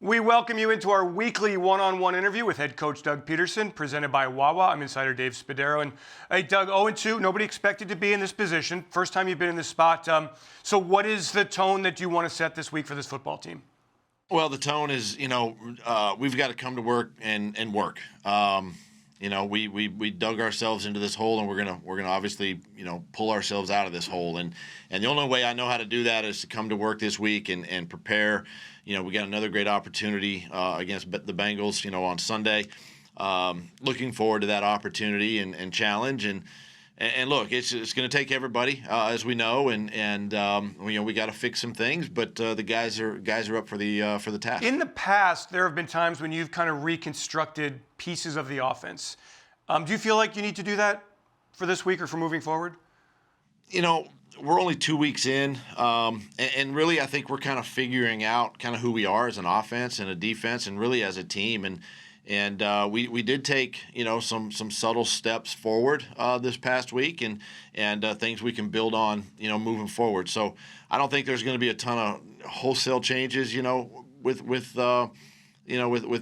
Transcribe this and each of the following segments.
We welcome you into our weekly one-on-one interview with head coach Doug Pederson, presented by Wawa. I'm Insider Dave Spadaro. And hey, Doug, 0-2, nobody expected to be in this position. First time you've been in this spot. So what is the tone that you want to set this week for this football team? Well, the tone is, we've got to come to work and work. We dug ourselves into this hole, and we're gonna obviously, pull ourselves out of this hole. And the only way I know how to do that is to come to work this week and prepare. We got another great opportunity against the Bengals, on Sunday. Looking forward to that opportunity and challenge. And look, it's going to take everybody, as we know, and we got to fix some things, but the guys are up for the task. In the past, there have been times when you've kind of reconstructed pieces of the offense. Do you feel like you need to do that for this week or for moving forward? We're only 2 weeks in, and really I think we're kind of figuring out kind of who we are as an offense and a defense, and really as a team. And we did take some subtle steps forward this past week, and things we can build on moving forward. So I don't think there's going to be a ton of wholesale changes with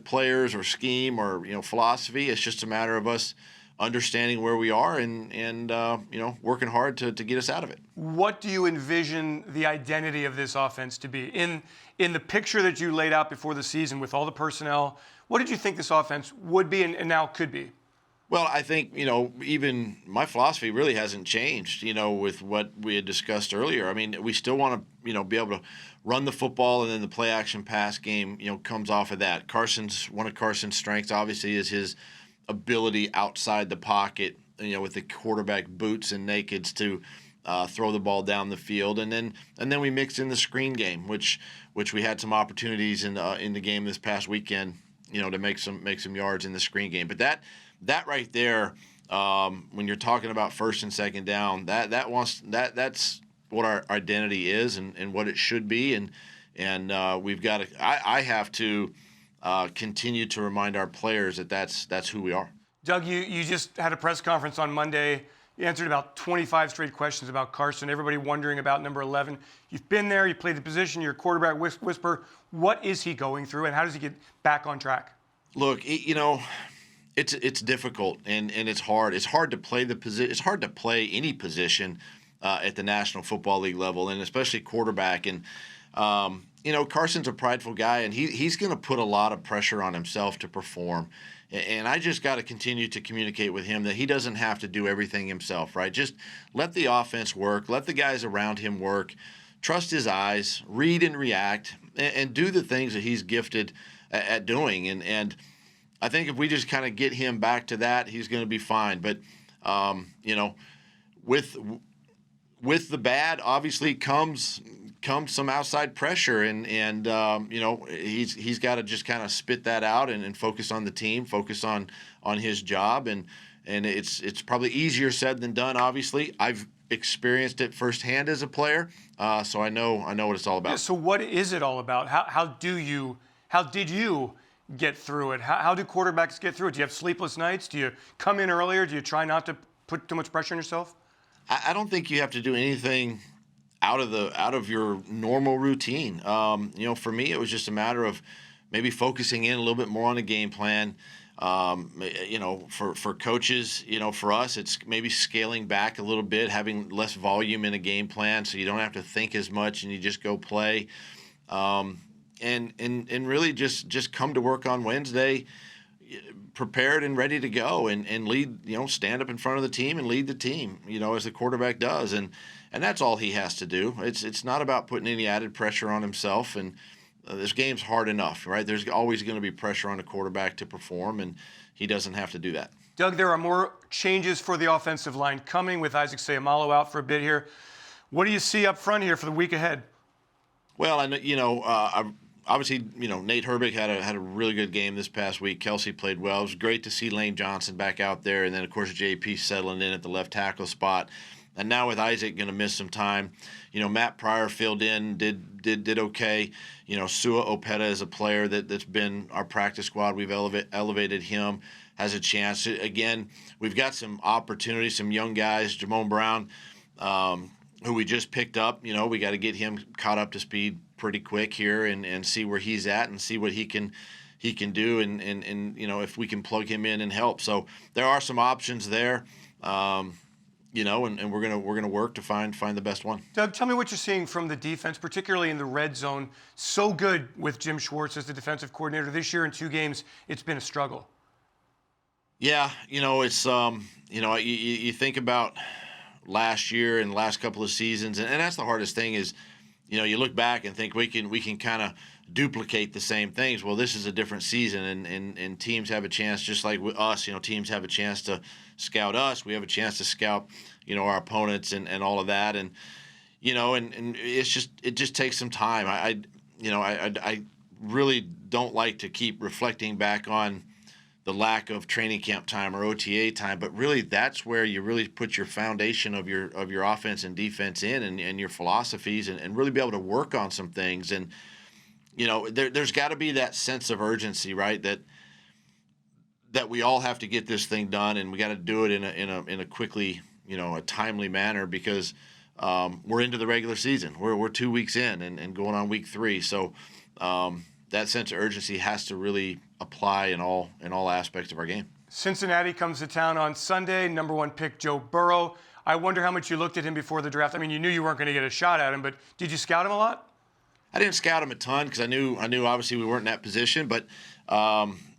players or scheme or philosophy. It's just a matter of us understanding where we are and working hard to get us out of it. What do you envision the identity of this offense to be? In the picture that you laid out before the season with all the personnel, what did you think this offense would be and now could be? Well, I think, even my philosophy really hasn't changed, with what we had discussed earlier. I mean, we still want to, be able to run the football, and then the play action pass game, comes off of that. One of Carson's strengths obviously is his ability outside the pocket, with the quarterback boots and nakeds to throw the ball down the field, and then we mix in the screen game, which we had some opportunities in the game this past weekend, to make some yards in the screen game. But that right there, when you're talking about first and second down, that's what our identity is and what it should be, and we've got to. I have to. Continue to remind our players that that's who we are. Doug, you just had a press conference on Monday. You answered about 25 straight questions about Carson. Everybody wondering about number 11. You've been there. You played the position. You're a quarterback whisperer. What is he going through, and how does he get back on track? Look, it's difficult and it's hard. It's hard to play the position. It's hard to play any position at the National Football League level, and especially quarterback. And Carson's a prideful guy, and he's going to put a lot of pressure on himself to perform. And I just got to continue to communicate with him that he doesn't have to do everything himself, right? Just let the offense work, let the guys around him work, trust his eyes, read and react, and do the things that he's gifted at doing. And I think if we just kind of get him back to that, he's going to be fine. But, with the bad, obviously comes some outside pressure, and he's got to just kind of spit that out and focus on the team, focus on his job, and it's probably easier said than done. Obviously, I've experienced it firsthand as a player, so I know what it's all about. Yeah, so what is it all about? How did you get through it? How do quarterbacks get through it? Do you have sleepless nights? Do you come in earlier? Do you try not to put too much pressure on yourself? I don't think you have to do anything out of your normal routine. For me, it was just a matter of maybe focusing in a little bit more on the game plan. For coaches, for us, it's maybe scaling back a little bit, having less volume in a game plan, so you don't have to think as much and you just go play. And really just come to work on Wednesday prepared and ready to go and lead, stand up in front of the team and lead the team, as the quarterback does. And that's all he has to do. It's not about putting any added pressure on himself. And this game's hard enough, right? There's always going to be pressure on a quarterback to perform, and he doesn't have to do that. Doug, there are more changes for the offensive line coming with Isaac Seumalo out for a bit here. What do you see up front here for the week ahead? Well, obviously, Nate Herbig had a really good game this past week. Kelsey played well. It was great to see Lane Johnson back out there, and then, of course, JP settling in at the left tackle spot. And now with Isaac going to miss some time, Matt Pryor filled in, did okay. Sua Opeta is a player that's been our practice squad. We've elevated him, has a chance. Again, we've got some opportunities, some young guys, Jamon Brown, who we just picked up. We got to get him caught up to speed pretty quick here and see where he's at and see what he can do and if we can plug him in and help. So there are some options there. And we're gonna work to find the best one. Doug, tell me what you're seeing from the defense, particularly in the red zone. So good with Jim Schwartz as the defensive coordinator. This year in 2 games, it's been a struggle. Yeah, it's you think about last year and the last couple of seasons, and that's the hardest thing is, you look back and think we can kind of duplicate the same things. Well, this is a different season, and teams have a chance, just like with us. Teams have a chance to scout us. We have a chance to scout, our opponents and all of that, and it just takes some time. I really don't like to keep reflecting back on the lack of training camp time or OTA time, but really that's where you really put your foundation of your offense and defense in and your philosophies and really be able to work on some things. And there's got to be that sense of urgency, right? That we all have to get this thing done, and we got to do it in a quickly, a timely manner, because we're into the regular season. We're 2 weeks in and going on week 3. So that sense of urgency has to really apply in all aspects of our game. Cincinnati comes to town on Sunday. Number 1 pick Joe Burrow. I wonder how much you looked at him before the draft. I mean, you knew you weren't going to get a shot at him, but did you scout him a lot? I didn't scout him a ton because I knew obviously we weren't in that position, but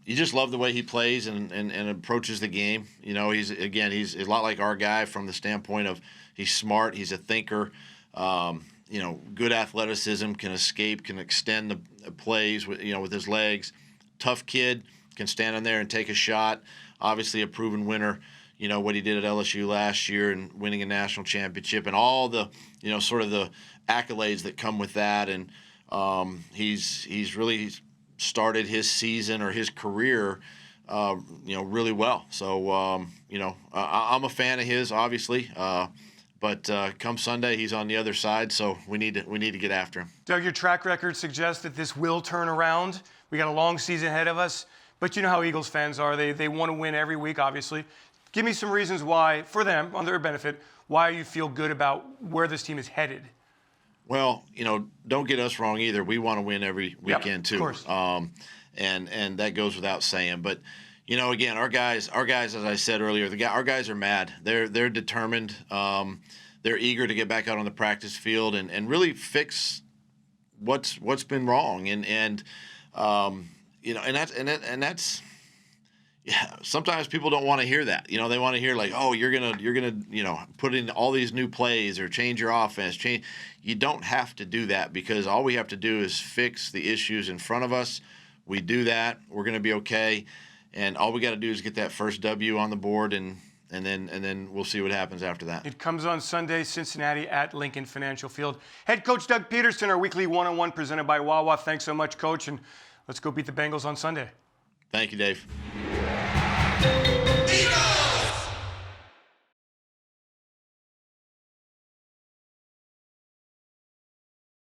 you just love the way he plays and approaches the game. He's a lot like our guy from the standpoint of he's smart, he's a thinker, good athleticism, can escape, can extend the plays with his legs. Tough kid, can stand in there and take a shot. Obviously a proven winner. What he did at LSU last year and winning a national championship and all the sort of the accolades that come with that. And he's really started his season or his career really well. So I'm a fan of his, obviously. But come Sunday, he's on the other side, so we need to get after him. Doug, your track record suggests that this will turn around. We got a long season ahead of us, but you know how Eagles fans are. They want to win every week, obviously. Give me some reasons why, for them, on their benefit, why you feel good about where this team is headed. Well, don't get us wrong either. We want to win every weekend too. Of course. And that goes without saying. But again, our guys, as I said earlier, our guys are mad. They're determined. They're eager to get back out on the practice field and really fix what's been wrong. And that's yeah. Sometimes people don't want to hear that. They want to hear like, oh, you're gonna put in all these new plays or change your offense. You don't have to do that, because all we have to do is fix the issues in front of us. We do that, we're gonna be okay. And all we got to do is get that first W on the board, and then we'll see what happens after that. It comes on Sunday, Cincinnati at Lincoln Financial Field. Head coach Doug Pederson, our weekly one-on-one presented by Wawa. Thanks so much, Coach, and let's go beat the Bengals on Sunday. Thank you, Dave.